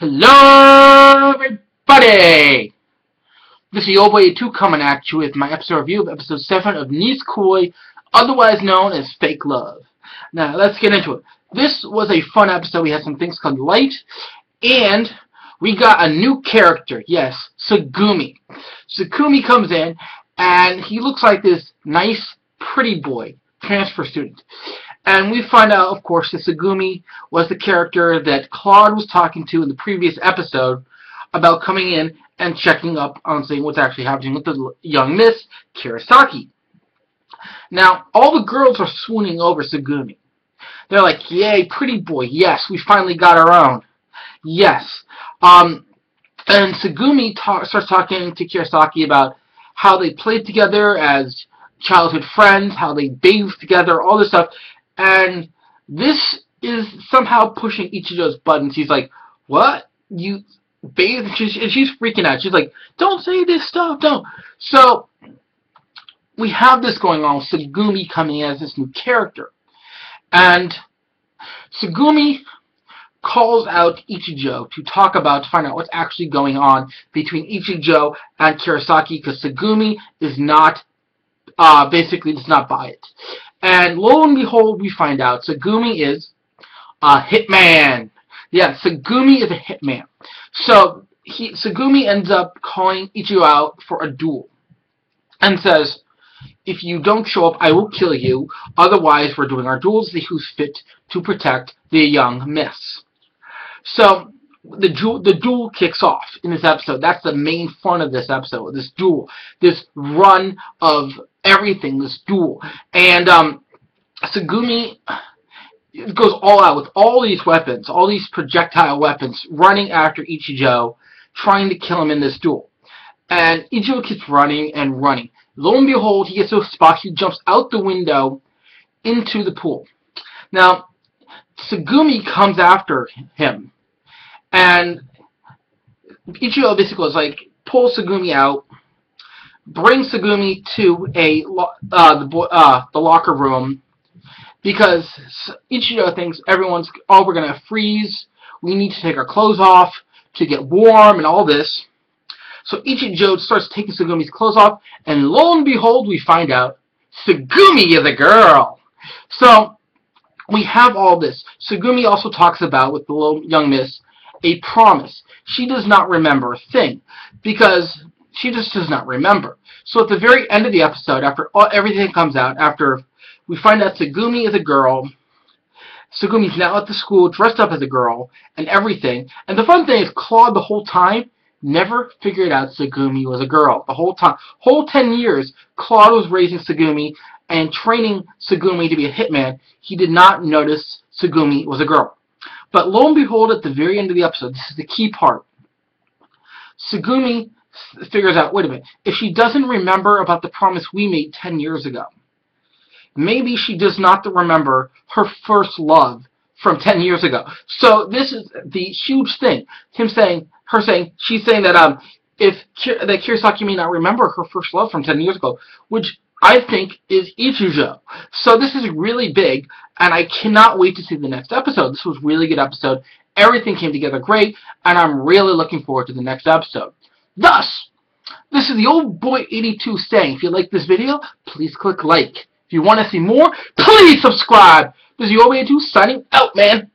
Hello, everybody! This is your boy 2 coming at you with my episode review of episode 7 of Nisekoi, otherwise known as Fake Love. Now, let's get into it. This was a fun episode. We had some things called light, and we got a new character. Yes, Tsugumi. Tsugumi comes in, and he looks like this nice, pretty boy, transfer student. And we find out, of course, that Tsugumi was the character that Claude was talking to in the previous episode about coming in and checking up on seeing what's actually happening with the young Miss Kirasaki. Now, all the girls are swooning over Tsugumi. They're like, yay, pretty boy, yes, we finally got our own. Yes. And Tsugumi starts talking to Kirasaki about how they played together as childhood friends, how they bathed together, all this stuff. And this is somehow pushing Ichijo's buttons. He's like, what? You bathe? And she's freaking out. She's like, don't say this stuff, don't. So, we have this going on with Tsugumi coming as this new character. And Tsugumi calls out Ichijo to find out what's actually going on between Ichijo and Kirasaki, because Tsugumi is not, basically does not buy it. And lo and behold, we find out Tsugumi is a hitman. Yeah, Tsugumi is a hitman. So, Tsugumi ends up calling Ichijo out for a duel. And says, if you don't show up, I will kill you. Otherwise, we're doing our duel to see who's fit to protect the young miss. So, the duel kicks off in this episode. That's the main fun of this episode, this duel. This run of everything, this duel. And Tsugumi goes all out with all these weapons, all these projectile weapons, running after Ichijo, trying to kill him in this duel. And Ichijo keeps running and running. Lo and behold, he gets to a spot, he jumps out the window into the pool. Now, Tsugumi comes after him. And Ichijo basically is like, pulls Tsugumi out, brings Tsugumi to the locker room, because Ichijo thinks we're going to freeze, we need to take our clothes off to get warm and all this. So Ichijo starts taking Tsugumi's clothes off, and lo and behold, we find out Tsugumi is a girl. So, we have all this. Tsugumi also talks about, with the little young miss, a promise. She does not remember a thing, because she just does not remember. So at the very end of the episode, after everything comes out, after we find out Tsugumi is a girl, Tsugumi's now at the school dressed up as a girl, and everything. And the fun thing is, Claude the whole time never figured out Tsugumi was a girl. The whole time. Whole 10 years, Claude was raising Tsugumi and training Tsugumi to be a hitman. He did not notice Tsugumi was a girl. But lo and behold, at the very end of the episode, this is the key part, Tsugumi figures out, wait a minute, if she doesn't remember about the promise we made 10 years ago, maybe she does not remember her first love from 10 years ago. So this is the huge thing. She's saying that that Kirasaki may not remember her first love from 10 years ago, which I think is Ichijo. So this is really big, and I cannot wait to see the next episode. This was a really good episode. Everything came together great, and I'm really looking forward to the next episode. Thus, this is the old boy 82 saying, if you like this video, please click like. If you want to see more, please subscribe. This is your boy 82 signing out, man.